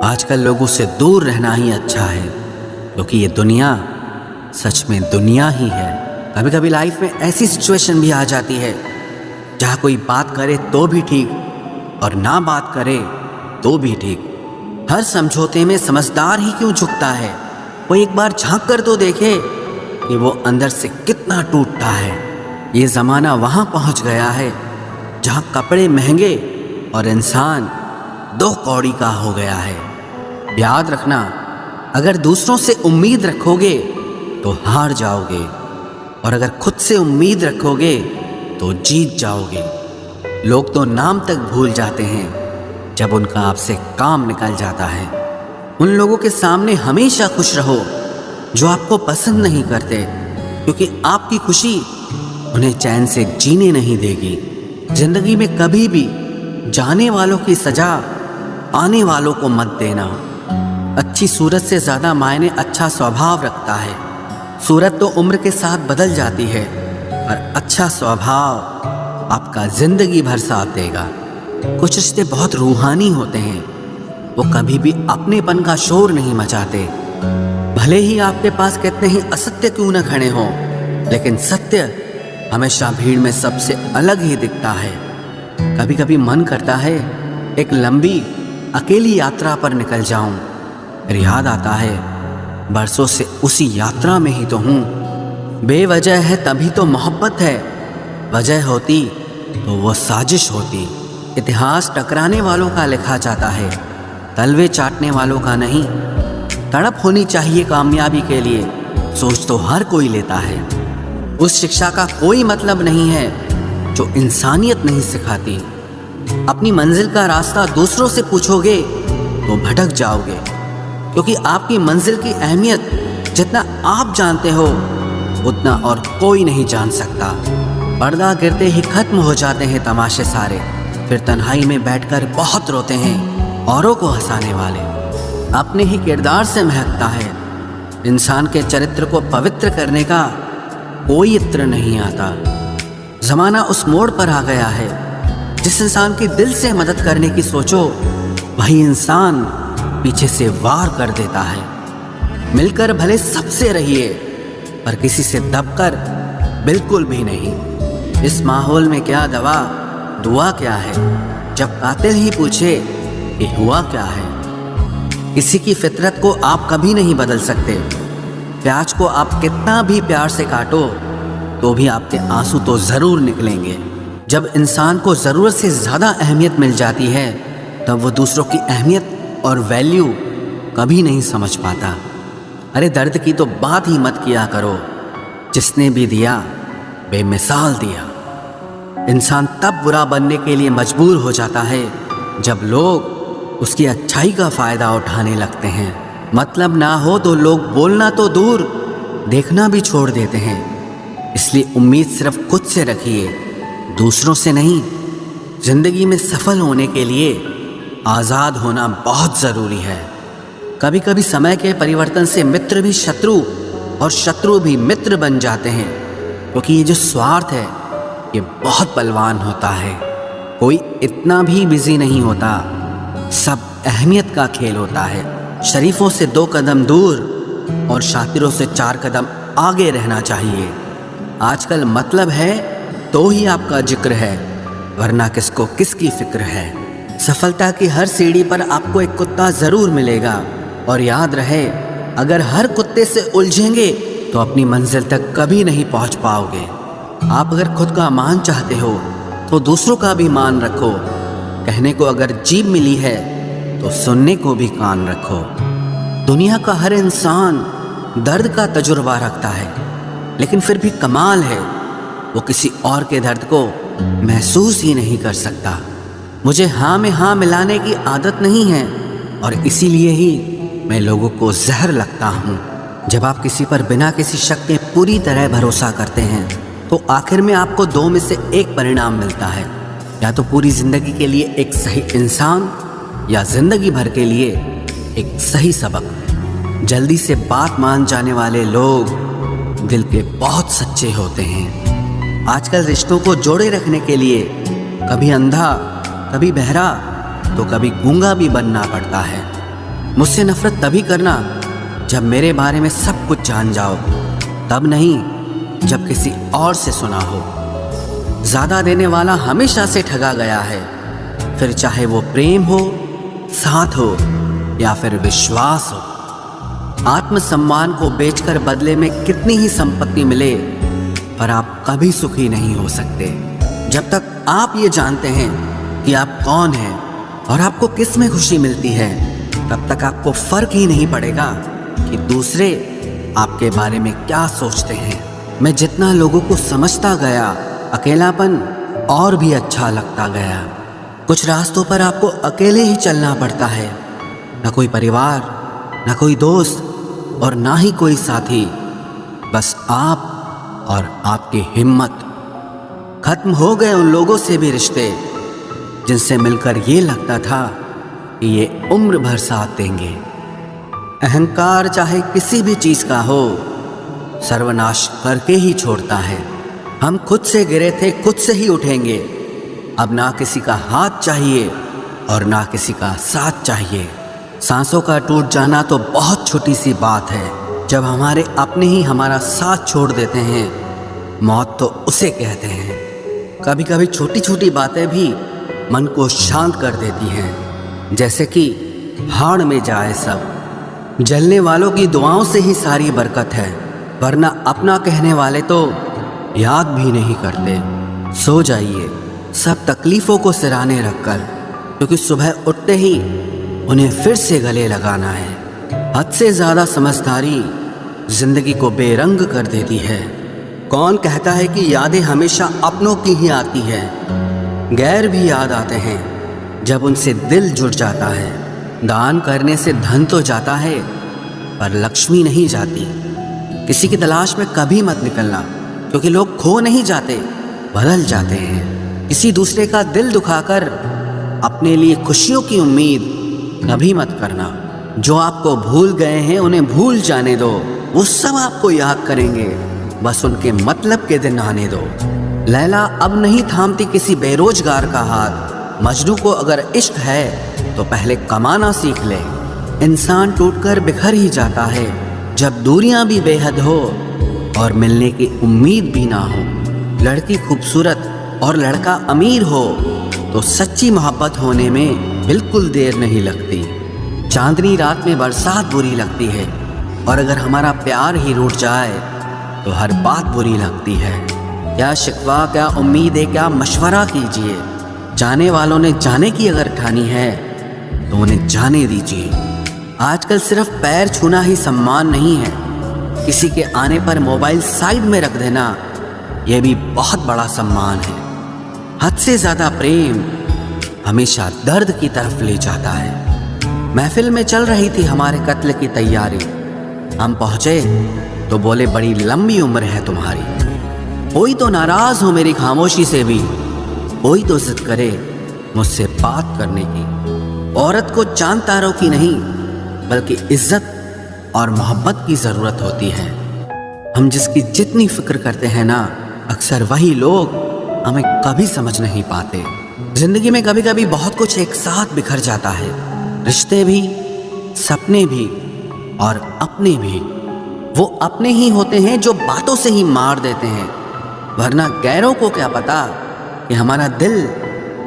आजकल लोगों से दूर रहना ही अच्छा है, क्योंकि ये दुनिया सच में दुनिया ही है। कभी कभी लाइफ में ऐसी सिचुएशन भी आ जाती है जहाँ कोई बात करे तो भी ठीक और ना बात करे तो भी ठीक। हर समझौते में समझदार ही क्यों झुकता है? वो एक बार झांक कर तो देखे कि वो अंदर से कितना टूटता है। ये ज़माना वहाँ पहुँच गया है जहाँ कपड़े महंगे और इंसान दो कौड़ी का हो गया है। याद रखना, अगर दूसरों से उम्मीद रखोगे तो हार जाओगे, और अगर खुद से उम्मीद रखोगे तो जीत जाओगे। लोग तो नाम तक भूल जाते हैं जब उनका आपसे काम निकल जाता है। उन लोगों के सामने हमेशा खुश रहो जो आपको पसंद नहीं करते, क्योंकि आपकी खुशी उन्हें चैन से जीने नहीं देगी। जिंदगी में कभी भी जाने वालों की सजा आने वालों को मत देना। अच्छी सूरत से ज़्यादा मायने अच्छा स्वभाव रखता है। सूरत तो उम्र के साथ बदल जाती है, पर अच्छा स्वभाव आपका जिंदगी भर साथ देगा। कुछ रिश्ते बहुत रूहानी होते हैं, वो कभी भी अपनेपन का शोर नहीं मचाते। भले ही आपके पास कितने ही असत्य क्यों न खड़े हों, लेकिन सत्य हमेशा भीड़ में सबसे अलग ही दिखता है। कभी कभी मन करता है एक लंबी अकेली यात्रा पर निकल जाऊं, फिर याद आता है बरसों से उसी यात्रा में ही तो हूँ। बेवजह है तभी तो मोहब्बत है, वजह होती तो वो साजिश होती। इतिहास टकराने वालों का लिखा जाता है, तलवे चाटने वालों का नहीं। तड़प होनी चाहिए कामयाबी के लिए, सोच तो हर कोई लेता है। उस शिक्षा का कोई मतलब नहीं है जो इंसानियत नहीं सिखाती। अपनी मंजिल का रास्ता दूसरों से पूछोगे तो भटक जाओगे, क्योंकि आपकी मंजिल की अहमियत जितना आप जानते हो उतना और कोई नहीं जान सकता। पर्दा गिरते ही खत्म हो जाते हैं तमाशे सारे, फिर तन्हाई में बैठकर बहुत रोते हैं औरों को हंसाने वाले। अपने ही किरदार से महकता है। इंसान के चरित्र को पवित्र करने का कोई इत्र नहीं आता। ज़माना उस मोड़ पर आ गया है, जिस इंसान की दिल से मदद करने की सोचो वही इंसान पीछे से वार कर देता है। मिलकर भले सबसे रहिए, पर किसी से दबकर बिल्कुल भी नहीं। इस माहौल में क्या दवा दुआ क्या है, जब कातिल ही पूछे कि हुआ क्या है। किसी की फितरत को आप कभी नहीं बदल सकते। प्याज को आप कितना भी प्यार से काटो तो भी आपके आंसू तो ज़रूर निकलेंगे। जब इंसान को ज़रूरत से ज़्यादा अहमियत मिल जाती है, तब वो दूसरों की अहमियत और वैल्यू कभी नहीं समझ पाता। अरे दर्द की तो बात ही मत किया करो, जिसने भी दिया बेमिसाल दिया। इंसान तब बुरा बनने के लिए मजबूर हो जाता है जब लोग उसकी अच्छाई का फ़ायदा उठाने लगते हैं। मतलब ना हो तो लोग बोलना तो दूर, देखना भी छोड़ देते हैं। इसलिए उम्मीद सिर्फ खुद से रखिए, दूसरों से नहीं। जिंदगी में सफल होने के लिए आज़ाद होना बहुत ज़रूरी है। कभी कभी समय के परिवर्तन से मित्र भी शत्रु और शत्रु भी मित्र बन जाते हैं, क्योंकि ये जो स्वार्थ है ये बहुत बलवान होता है। कोई इतना भी बिजी नहीं होता, सब अहमियत का खेल होता है। शरीफों से 2 कदम दूर और शातिरों से 4 कदम आगे रहना चाहिए। आजकल मतलब है तो ही आपका जिक्र है, वरना किसको किसकी फिक्र है। सफलता की हर सीढ़ी पर आपको एक कुत्ता ज़रूर मिलेगा, और याद रहे अगर हर कुत्ते से उलझेंगे तो अपनी मंजिल तक कभी नहीं पहुंच पाओगे। आप अगर खुद का मान चाहते हो तो दूसरों का भी मान रखो। कहने को अगर जीभ मिली है तो सुनने को भी कान रखो। दुनिया का हर इंसान दर्द का तजुर्बा रखता है, लेकिन फिर भी कमाल है वो किसी और के दर्द को महसूस ही नहीं कर सकता। मुझे हाँ में हाँ मिलाने की आदत नहीं है, और इसीलिए ही मैं लोगों को जहर लगता हूँ। जब आप किसी पर बिना किसी शक के पूरी तरह भरोसा करते हैं तो आखिर में आपको 2 में से एक परिणाम मिलता है, या तो पूरी ज़िंदगी के लिए एक सही इंसान, या ज़िंदगी भर के लिए एक सही सबक। जल्दी से बात मान जाने वाले लोग दिल के बहुत सच्चे होते हैं। आजकल रिश्तों को जोड़े रखने के लिए कभी अंधा, कभी बहरा, तो कभी गूंगा भी बनना पड़ता है। मुझसे नफरत तभी करना जब मेरे बारे में सब कुछ जान जाओ, तब नहीं जब किसी और से सुना हो। ज़्यादा देने वाला हमेशा से ठगा गया है, फिर चाहे वो प्रेम हो, साथ हो या फिर विश्वास हो। आत्मसम्मान को बेचकर बदले में कितनी ही संपत्ति मिले, पर आप कभी सुखी नहीं हो सकते जब तक आप ये जानते हैं कि आप कौन हैं और आपको किस में खुशी मिलती है। तब तक आपको फर्क ही नहीं पड़ेगा कि दूसरे आपके बारे में क्या सोचते हैं। मैं जितना लोगों को समझता गया, अकेलापन और भी अच्छा लगता गया। कुछ रास्तों पर आपको अकेले ही चलना पड़ता है, ना कोई परिवार, ना कोई दोस्त और ना ही कोई साथी, बस आप और आपकी हिम्मत। खत्म हो गए उन लोगों से भी रिश्ते जिनसे मिलकर ये लगता था कि ये उम्र भर साथ देंगे। अहंकार चाहे किसी भी चीज का हो, सर्वनाश करके ही छोड़ता है। हम खुद से गिरे थे, खुद से ही उठेंगे। अब ना किसी का हाथ चाहिए और ना किसी का साथ चाहिए। सांसों का टूट जाना तो बहुत छोटी सी बात है। जब हमारे अपने ही हमारा साथ छोड़ देते हैं, मौत तो उसे कहते हैं। कभी कभी छोटी छोटी बातें भी मन को शांत कर देती हैं, जैसे कि भाड़ में जाए सब। जलने वालों की दुआओं से ही सारी बरकत है, वरना अपना कहने वाले तो याद भी नहीं करते। सो जाइए सब तकलीफ़ों को सिराने रखकर, क्योंकि सुबह उठते ही उन्हें फिर से गले लगाना है। हद से ज़्यादा समझदारी जिंदगी को बेरंग कर देती है। कौन कहता है कि यादें हमेशा अपनों की ही आती है? गैर भी याद आते हैं जब उनसे दिल जुड़ जाता है। दान करने से धन तो जाता है, पर लक्ष्मी नहीं जाती। किसी की तलाश में कभी मत निकलना, क्योंकि लोग खो नहीं जाते, बदल जाते हैं। किसी दूसरे का दिल दुखाकर अपने लिए खुशियों की उम्मीद कभी मत करना। जो आपको भूल गए हैं उन्हें भूल जाने दो, वो सब आपको याद करेंगे, बस उनके मतलब के दिन आने दो। लैला अब नहीं थामती किसी बेरोजगार का हाथ। मजनू को अगर इश्क है तो पहले कमाना सीख ले। इंसान टूटकर बिखर ही जाता है जब दूरियां भी बेहद हो और मिलने की उम्मीद भी ना हो। लड़की खूबसूरत और लड़का अमीर हो तो सच्ची मोहब्बत होने में बिल्कुल देर नहीं लगती। चांदनी रात में बरसात बुरी लगती है, और अगर हमारा प्यार ही रूठ जाए तो हर बात बुरी लगती है। क्या शिकवा, क्या उम्मीद है, क्या मशवरा कीजिए। जाने वालों ने जाने की अगर ठानी है तो उन्हें जाने दीजिए। आजकल सिर्फ पैर छूना ही सम्मान नहीं है, किसी के आने पर मोबाइल साइड में रख देना यह भी बहुत बड़ा सम्मान है। हद से ज़्यादा प्रेम हमेशा दर्द की तरफ ले जाता है। महफिल में चल रही थी हमारे कत्ल की तैयारी। हम पहुँचे तो बोले, बड़ी लंबी उम्र है तुम्हारी। कोई तो नाराज़ हो मेरी खामोशी से भी, कोई तो जिद करे मुझसे बात करने की। औरत को चांद तारों की नहीं बल्कि इज्जत और मोहब्बत की ज़रूरत होती है। हम जिसकी जितनी फिक्र करते हैं ना, अक्सर वही लोग हमें कभी समझ नहीं पाते। जिंदगी में कभी कभी बहुत कुछ एक साथ बिखर जाता है, रिश्ते भी, सपने भी और अपने भी। वो अपने ही होते हैं जो बातों से ही मार देते हैं, वरना गैरों को क्या पता कि हमारा दिल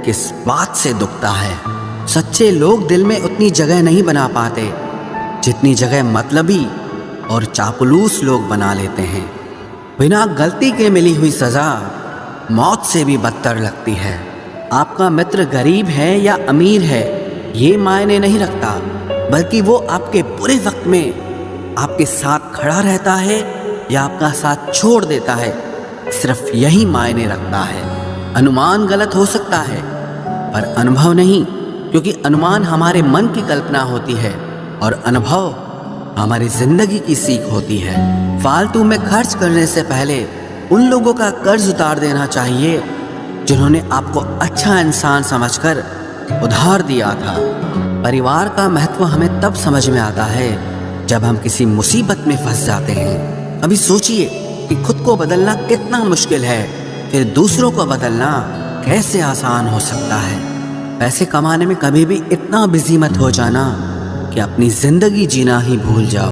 किस बात से दुखता है। सच्चे लोग दिल में उतनी जगह नहीं बना पाते जितनी जगह मतलबी और चापलूस लोग बना लेते हैं। बिना गलती के मिली हुई सज़ा मौत से भी बदतर लगती है। आपका मित्र गरीब है या अमीर है ये मायने नहीं रखता, बल्कि वो आपके बुरे वक्त में आपके साथ खड़ा रहता है या आपका साथ छोड़ देता है, सिर्फ यही मायने रखता है। अनुमान गलत हो सकता है पर अनुभव नहीं, क्योंकि अनुमान हमारे मन की कल्पना होती है और अनुभव हमारी जिंदगी की सीख होती है। फालतू में खर्च करने से पहले उन लोगों का कर्ज उतार देना चाहिए जिन्होंने आपको अच्छा इंसान समझकर उधार दिया था। परिवार का महत्व हमें तब समझ में आता है जब हम किसी मुसीबत में फंस जाते हैं। अभी सोचिए कि खुद को बदलना कितना मुश्किल है, फिर दूसरों को बदलना कैसे आसान हो सकता है। पैसे कमाने में कभी भी इतना बिजी मत हो जाना कि अपनी ज़िंदगी जीना ही भूल जाओ।